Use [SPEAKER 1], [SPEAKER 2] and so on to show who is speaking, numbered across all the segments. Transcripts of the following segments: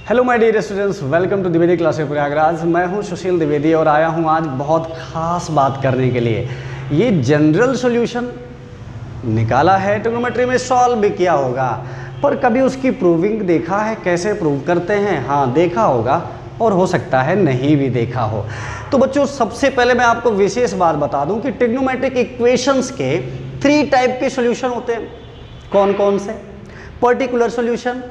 [SPEAKER 1] Hello my dear students, welcome to Dwivedi classes Prayagraj. मैं हूं सुशील द्विवेदी और आया हूं आज बहुत खास बात करने के लिए। ये जनरल सॉल्यूशन निकाला है, ट्रिग्नोमेट्री में सॉल्व भी किया होगा, पर कभी उसकी प्रूविंग देखा है? कैसे प्रूव करते हैं? हाँ, देखा होगा और हो सकता है नहीं भी देखा हो। तो बच्चों, सबसे पहले मैं आपको विशेष बात बता दूं कि ट्रिग्नोमेट्रिक इक्वेशंस के 3 टाइप के सॉल्यूशन होते हैं। कौन कौन से? Particular solution,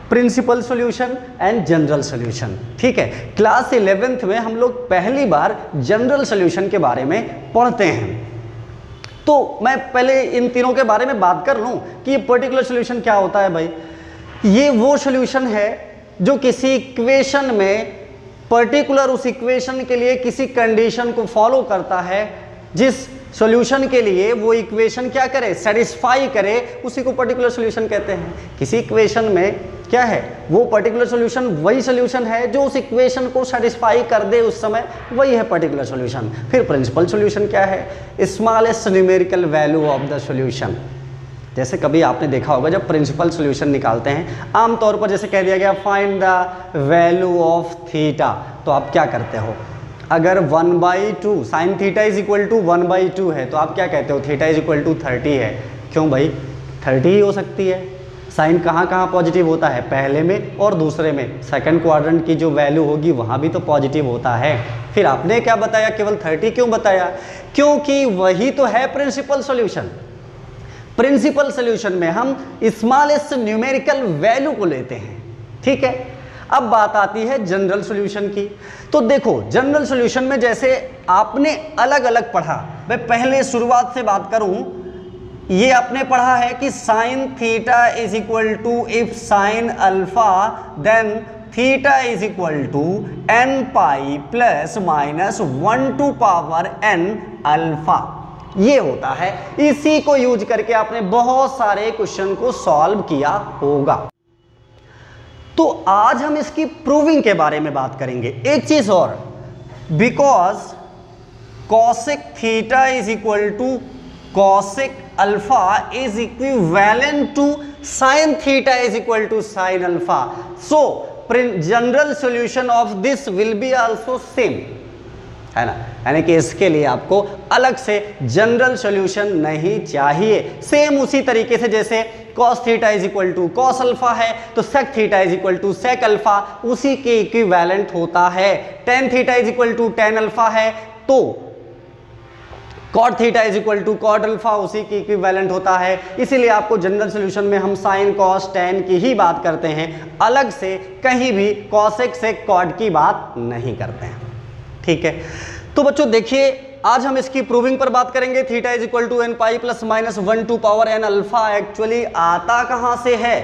[SPEAKER 1] principal solution and general solution. ठीक है, क्लास 11th में हम लोग पहली बार जनरल सॉल्यूशन के बारे में पढ़ते हैं। तो मैं पहले इन तीनों के बारे में बात कर लूं कि ये पर्टिकुलर सॉल्यूशन क्या होता है। भाई, ये वो सॉल्यूशन है जो किसी इक्वेशन में पर्टिकुलर उस इक्वेशन के लिए किसी कंडीशन को फॉलो करता है, जिस सॉल्यूशन के लिए वो इक्वेशन क्या करे, सेटिस्फाई करे, उसी को पर्टिकुलर सॉल्यूशन कहते हैं। किसी इक्वेशन में क्या है, वो पर्टिकुलर सॉल्यूशन वही सॉल्यूशन है जो उस इक्वेशन को सेटिस्फाई कर दे उस समय, वही है पर्टिकुलर सॉल्यूशन। फिर प्रिंसिपल सॉल्यूशन क्या है? Smallest numerical value of the solution. जैसे कभी आपने देखा होगा जब प्रिंसिपल सॉल्यूशन निकालते हैं, आमतौर पर जैसे कह दिया गया find the value of theta, तो आप क्या करते हो? अगर 1/2 sine theta is equal to 1/2 है तो आप क्या कहते हो? थीटा इज इक्वल टू 30 है। क्यों भाई? 30 ही हो सकती है। साइन कहाँ कहाँ पॉजिटिव होता है? पहले में और दूसरे में। सेकंड क्वाड्रेंट की जो वैल्यू होगी वहाँ भी तो पॉजिटिव होता है। फिर आपने क्या बताया? केवल 30 क्यों बताया? क्योंकि वही तो है प्रिंसिपल सॉल्यूशन। प्रिंसिपल सॉल्यूशन में हम स्मॉलेस्ट न्यूमेरिकल वैल्यू को लेते हैं। ठीक है, अब बात आती है जनरल सॉल्यूशन की। तो देखो, जनरल सॉल्यूशन में जैसे आपने अलग अलग पढ़ा, मैं पहले शुरुआत से बात करूं, ये आपने पढ़ा है कि sine theta is equal to if sine alpha then theta is equal to n pi plus minus 1 to power n alpha. ये होता है, इसी को यूज करके आपने बहुत सारे क्वेश्चन को सॉल्व किया होगा। तो आज हम इसकी प्रूविंग के बारे में बात करेंगे। एक चीज और, because cosec theta is equal to cosec alpha is equivalent to sine theta is equal to sine alpha, so general solution of this will be also same, है ना। यानी कि इसके लिए आपको अलग से जनरल सॉल्यूशन नहीं चाहिए। सेम उसी तरीके से जैसे cos theta is equal to cos alpha है तो sec theta is equal to sec alpha उसी के इक्विवेलेंट होता है। tan theta is equal to tan alpha है तो cot theta is equal to cot alpha उसी की इक्विवेलेंट होता है। इसीलिए आपको जनरल सॉल्यूशन में हम sin cos tan की ही बात करते हैं, अलग से कहीं भी cosec sec cot की बात नहीं करते हैं। ठीक है, तो बच्चों देखिए, आज हम इसकी प्रूविंग पर बात करेंगे। Theta is equal to n pi plus minus 1 to power n alpha actually आता कहां से है?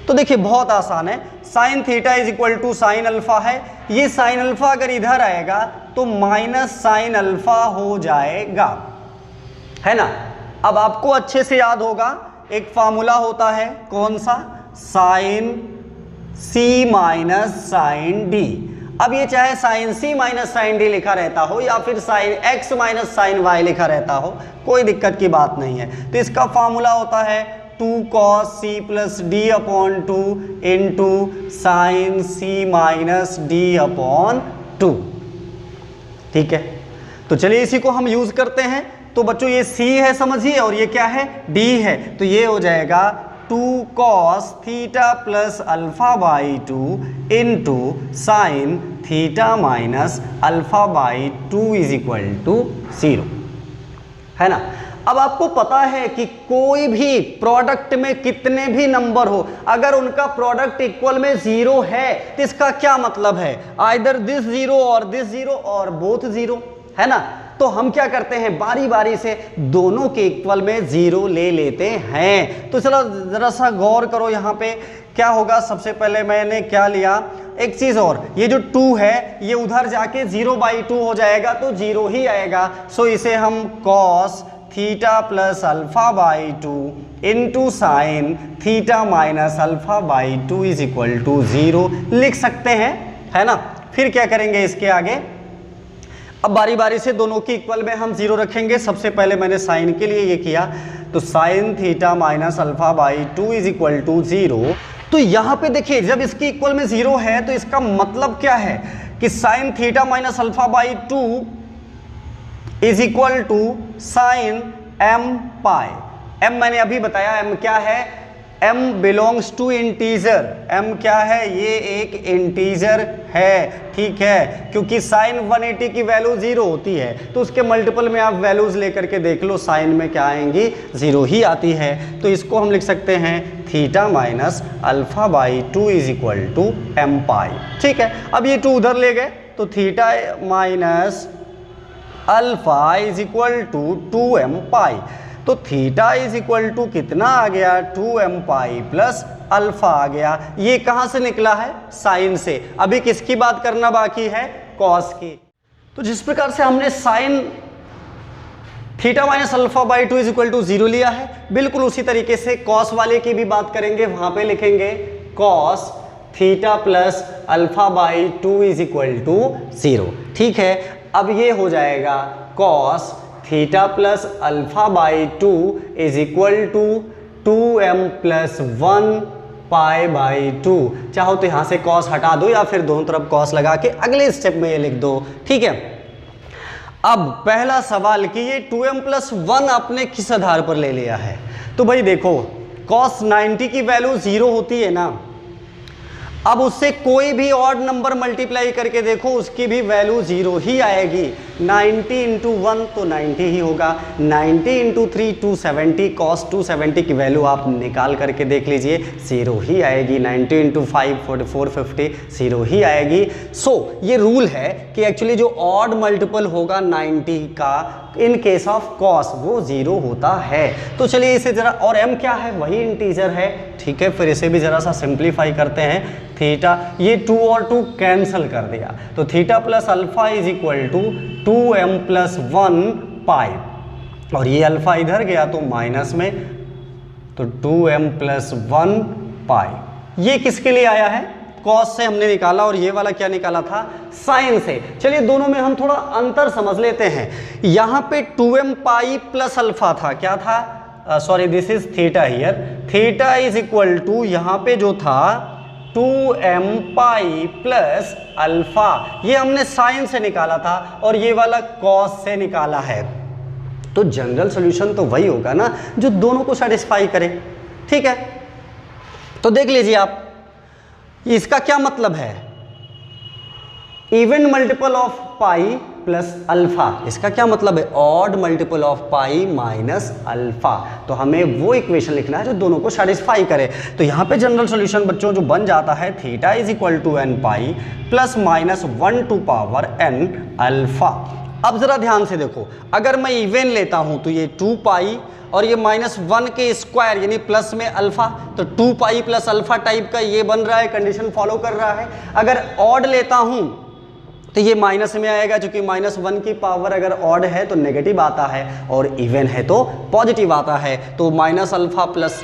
[SPEAKER 1] तो देखिए बहुत आसान है। Sine theta is equal to sine alpha है, ये साइन अल्फा अगर इधर आएगा तो माइनस साइन अल्फा हो जाएगा, है ना। अब आपको अच्छे से याद होगा एक फार्मूला होता है, कौन सा? Sine C minus sine D. अब ये चाहे sine C minus sine D लिखा रहता हो या फिर sine X minus sine Y लिखा रहता हो, कोई दिक्कत की बात नहीं है। तो इसका फार्मूला होता है 2 cos c plus D upon 2 into sine C minus D upon 2। ठीक है, तो चलिए इसी को हम यूज करते हैं। तो बच्चों ये c है समझिए, और ये क्या है? d है, तो ये हो जाएगा 2 cos theta plus alpha by 2 into sine theta minus alpha by 2 is equal to 0, है ना। अब आपको पता है कि कोई भी प्रोडक्ट में कितने भी नंबर हो, अगर उनका प्रोडक्ट इक्वल में 0 है तो इसका क्या मतलब है? आइदर दिस 0 और दिस 0 और बोथ 0, है ना। तो हम क्या करते हैं, बारी बारी से दोनों के इक्वल में 0 ले लेते हैं। तो चलो जरा सा गौर करो, यहाँ पे क्या होगा। सबसे पहले मैंने क्या लिया, एक चीज और, ये जो 2 है ये उधर जाके 0/2 हो जाएगा तो 0 ही आएगा। सो इसे हम cos theta plus alpha by 2 into sine theta minus alpha by 2 is equal to 0 लिख सकते हैं, है ना। फिर क्या करेंगे इसके आगे, अब बारी बारी से दोनों की इक्वल में हम 0 रखेंगे। सबसे पहले मैंने साइन के लिए ये किया, तो sine theta minus alpha by 2 is equal to 0। तो यहां पे देखिए जब इसकी इक्वल में 0 है तो इसका मतलब क्या है कि sine theta minus alpha by 2 is equal to sine m pi. m मैंने अभी बताया m क्या है, m belongs to integer. m क्या है, ये एक इंटीजर है, ठीक है, क्योंकि साइन 180 की वैल्यू 0 होती है तो उसके मल्टीपल में आप वैल्यूज लेकर के देख लो, साइन में क्या आएंगी, 0 ही आती है। तो इसको हम लिख सकते हैं theta minus alpha by 2 is equal to m pi. ठीक है, अब ये 2 उधर ले गए तो theta minus alpha is equal to 2m pi. तो थीटा इज इक्वल टू कितना आ गया, 2m पाई प्लस अल्फा आ गया। ये कहां से निकला है, साइन से। अभी किसकी बात करना बाकी है, कॉस की। तो जिस प्रकार से हमने sine theta minus alpha by 2 is equal to 0 लिया है, बिल्कुल उसी तरीके से कॉस वाले की भी बात करेंगे। वहां पे लिखेंगे cos theta plus alpha by 2 is equal to 0। ठीक है, अब ये हो जाएगा cos theta plus alpha by 2 is equal to 2m plus 1 pi by 2। चाहो तो यहां से कॉस हटा दो या फिर दोनों तरफ कॉस लगा के अगले स्टेप में ये लिख दो। ठीक है, अब पहला सवाल कि ये 2m प्लस 1 आपने किस आधार पर ले लिया है। तो भाई देखो कॉस 90 की वैल्यू 0 होती है ना, अब उससे कोई भी ऑड नंबर मल्टीप्लाई करके देखो उसकी भी वैल्यू 0 ही आएगी। 90 इंटू 1 तो 90 ही होगा, 90 इंटू 3 270, कॉस 270 की वैल्यू आप निकाल करके देख लीजिए 0 ही आएगी। 90 इंटू 5 450 0 ही आएगी। सो ये रूल है कि एक्चुअली जो ऑड मल्टीपल होगा 90 का इन केस ऑफ कॉस वो 0 होता है। तो चलिए इसे जरा, और m क्या है, वही इंटीजर है। ठीक है, फिर इसे भी जरा सा सिंप्लीफाई करते हैं। थीटा, ये 2 और 2 कैंसिल कर दिया तो theta plus alpha is equal to 2m plus 1 pi, और ये अल्फा इधर गया तो माइनस में, तो 2m प्लस 1 पाई। ये किसके लिए आया है, कॉस से हमने निकाला, और ये वाला क्या निकाला था, साइन से। चलिए दोनों में हम थोड़ा अंतर समझ लेते हैं। यहां पे 2m पाई प्लस अल्फा था, क्या था, sorry this is theta here, theta is equal to यहां पे जो था 2m पाई प्लस अल्फा, ये हमने साइन से निकाला था, और ये वाला कॉस से निकाला है। तो जनरल सॉल्यूशन तो वही होगा ना जो दोनों को सेटिस्फाई करे। ठीक है, तो देख लीजिए आप, इसका क्या मतलब है, even multiple of pi plus alpha. इसका क्या मतलब है, odd multiple of pi minus alpha. तो हमें वो इक्वेशन लिखना है जो दोनों को सेटिस्फाई करे। तो यहाँ पे जनरल सॉल्यूशन बच्चों जो बन जाता है, theta is equal to n pi plus minus 1 to power n alpha. अब जरा ध्यान से देखो, अगर मैं इवन लेता हूं तो ये 2 पाई और ये -1 के स्क्वायर यानी प्लस में अल्फा, तो 2 पाई प्लस अल्फा टाइप का ये बन रहा है, कंडीशन फॉलो कर रहा है। अगर ऑड लेता हूं तो ये माइनस में आएगा, क्योंकि -1 की पावर अगर ऑड है तो नेगेटिव आता है और इवन है तो पॉजिटिव आता है। तो minus alpha plus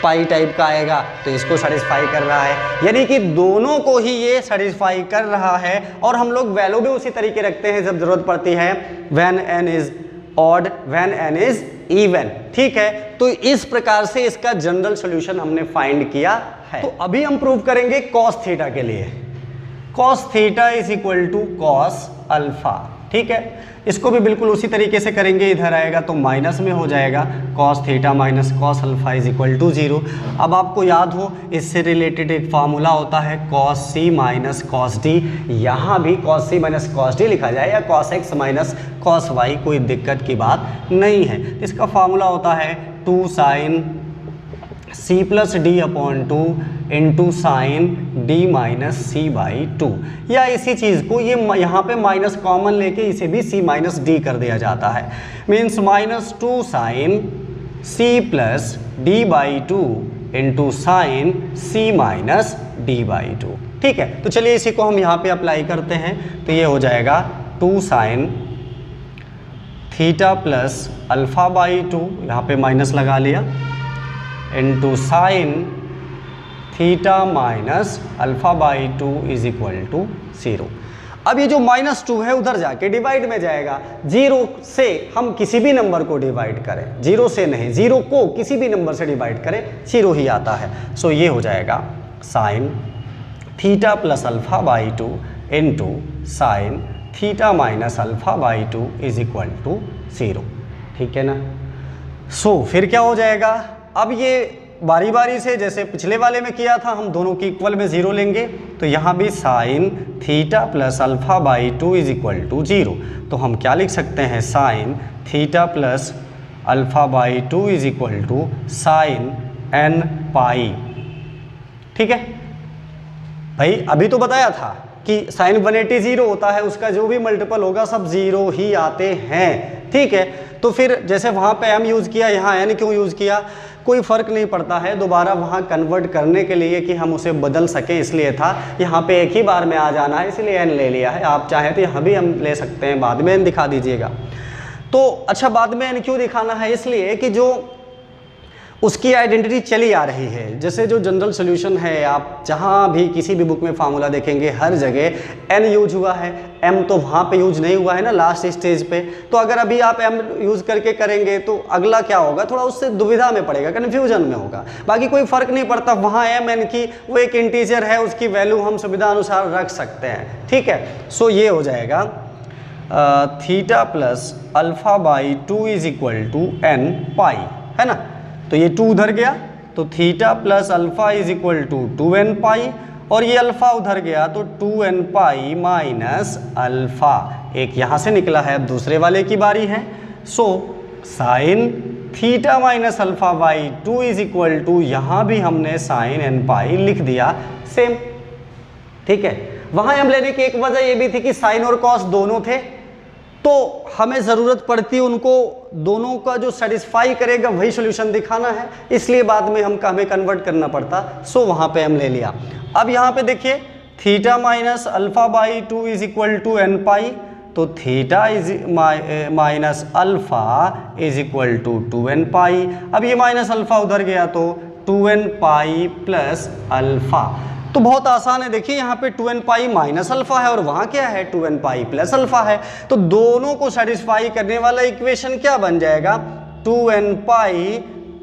[SPEAKER 1] pi type का आएगा, तो इसको सेटिस्फाई कर रहा है, यानी कि दोनों को ही ये सेटिस्फाई कर रहा है। और हम लोग वैल्यू भी उसी तरीके रखते हैं जब जरूरत पड़ती है, when n is odd when n is even. ठीक है, तो इस प्रकार से इसका जनरल सॉल्यूशन हमने फाइंड किया है। तो अभी हम प्रूव करेंगे कॉस थीटा के लिए, cos theta is equal to cos alpha. ठीक है, इसको भी बिल्कुल उसी तरीके से करेंगे, इधर आएगा तो माइनस में हो जाएगा, cos theta minus cos alpha is equal to 0। अब आपको याद हो इससे रिलेटेड एक फार्मूला होता है cos C minus cos D. यहाँ भी cos C minus cos D लिखा जाए या cos X minus cos Y, कोई दिक्कत की बात नहीं है। इसका फार्मूला होता है 2 sine c plus D upon 2 into sine D minus C by 2, या इसी चीज़ को ये यहाँ पे माइनस कॉमन लेके इसे भी c माइनस डी कर दिया जाता है। Means -2 sine c plus D by 2 into sine c minus D by 2। ठीक है, तो चलिए इसी को हम यहाँ पे अप्लाई करते हैं, तो ये हो जाएगा 2 sine theta plus alpha by 2, यहाँ पे माइनस लगा लिया, into sine theta minus alpha by 2 is equal to 0। अब ये जो -2 है उधर जाके डिवाइड में जाएगा। 0 से हम किसी भी नंबर को डिवाइड करें, 0 से नहीं, 0 को किसी भी नंबर से डिवाइड करें 0 ही आता है। सो ये हो जाएगा sine theta plus alpha by 2 into sine theta minus alpha by 2 is equal to 0। ठीक है ना। सो फिर क्या हो जाएगा, अब ये बारी बारी से जैसे पिछले वाले में किया था हम दोनों की इक्वल में 0 लेंगे, तो यहाँ भी sine theta plus alpha by 2 is equal to 0। तो हम क्या लिख सकते हैं, sine theta plus alpha by 2 is equal to sine n pi. ठीक है भाई, अभी तो बताया था कि साइन 180 0 होता है, उसका जो भी मल्टीपल होगा सब 0 ही आते हैं। ठीक है, तो फिर जैसे वहाँ पे m यूज़ किया, यहाँ n क्यों यूज़ किया, कोई फ़र्क नहीं पड़ता है, दोबारा वहाँ कन्वर्ट करने के लिए कि हम उसे बदल सकें इसलिए था। यहाँ पे एक ही बार में आ जाना है इसलिए n ले लिया है। आप चाहें तो यहाँ भी हम ले सकते हैं, बाद में n दिखा दीजिएगा। तो अच्छा, बाद में n क्यों दिखाना है, इसलिए कि जो उसकी आइडेंटिटी चली आ रही है। जैसे जो जनरल सॉल्यूशन है, आप जहाँ भी किसी भी बुक में फार्मूला देखेंगे हर जगह n यूज हुआ है, m तो वहाँ पे यूज नहीं हुआ है ना लास्ट स्टेज पे। तो अगर अभी आप m यूज़ करके करेंगे तो अगला क्या होगा, थोड़ा उससे दुविधा में पड़ेगा, कन्फ्यूजन में होगा। बाकी कोई फ़र्क नहीं पड़ता, वहाँ m n की वो एक इंटीजर है, उसकी वैल्यू हम सुविधा अनुसार रख सकते हैं। ठीक है, सो ये हो जाएगा theta plus alpha by 2 is equal to n pi, है ना। तो ये 2 उधर गया, तो theta plus alpha is equal to 2n pi, और ये अल्फा उधर गया तो 2n पाई माइनस अल्फा। एक यहाँ से निकला है, अब दूसरे वाले की बारी है। So sine theta minus alpha by 2 is equal to, यहाँ भी हमने साइन n पाई लिख दिया सेम। ठीक है, वहाँ m लेने की एक वजह ये भी थी कि साइन और कॉस दोनों थे, तो हमें ज़रूरत पड़ती उनको दोनों का जो सेटिस्फाई करेगा वही सॉल्यूशन दिखाना है, इसलिए बाद में हमें कन्वर्ट करना पड़ता। सो वहाँ पे हम ले लिया। अब यहाँ पे देखिए theta minus alpha by 2 is equal to n pi, तो theta is minus alpha is equal to 2n pi. अब ये माइनस अल्फा उधर गया तो 2n पाई प्लस अल्फा। तो बहुत आसान है, देखिए यहाँ पे 2n पाई माइनस अल्फा है और वहाँ क्या है 2n पाई प्लस अल्फा है। तो दोनों को सेटिस्फाई करने वाला इक्वेशन क्या बन जाएगा, 2n पाई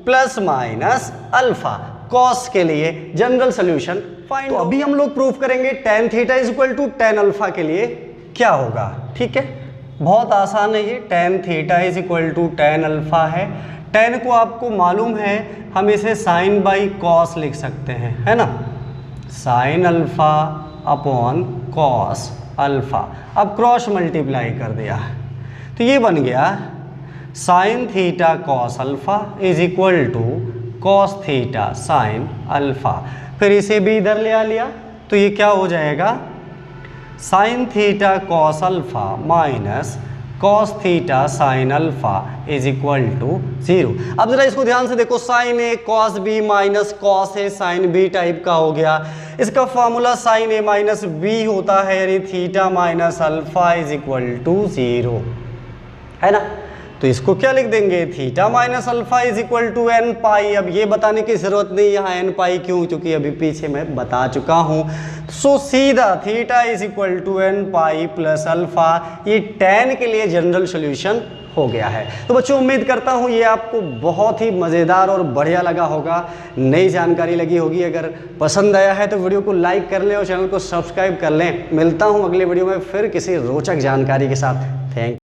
[SPEAKER 1] प्लस माइनस अल्फा। कॉस के लिए जनरल सोल्यूशन फाइंड। तो अभी हम लोग प्रूफ करेंगे tan theta is equal to tan alpha के लिए क्या होगा। ठीक है, बहुत आसान है ये, tan theta is equal to tan alpha है। tan को आपको मालूम है, हम इसे साइन बाई कॉस लिख सकते हैं, है ना, sine alpha upon cos alpha. अब क्रॉस मल्टीप्लाई कर दिया, तो ये बन गया sine theta cos alpha is equal to cos theta sine alpha. फिर इसे भी इधर ले आ लिया, तो ये क्या हो जाएगा, sine theta cos alpha minus cos theta sine alpha is equal to 0। अब जरा इसको ध्यान से देखो, sine A cos B minus cos A sine B type का हो गया। इसका formula sine A minus B होता है, यानी theta minus alpha is equal to 0, है ना। तो इसको क्या लिख देंगे, theta minus alpha is equal to n pi. अब ये बताने की जरूरत नहीं यहाँ n पाई क्यों, क्योंकि अभी पीछे मैं बता चुका हूँ। सो सीधा theta is equal to n pi plus alpha. ये tan के लिए जनरल सॉल्यूशन हो गया है। तो बच्चों उम्मीद करता हूँ ये आपको बहुत ही मज़ेदार और बढ़िया लगा होगा, नई जानकारी लगी होगी। अगर पसंद आया है तो वीडियो को लाइक कर लें और चैनल को सब्सक्राइब कर लें। मिलता हूँ अगले वीडियो में फिर किसी रोचक जानकारी के साथ। थैंक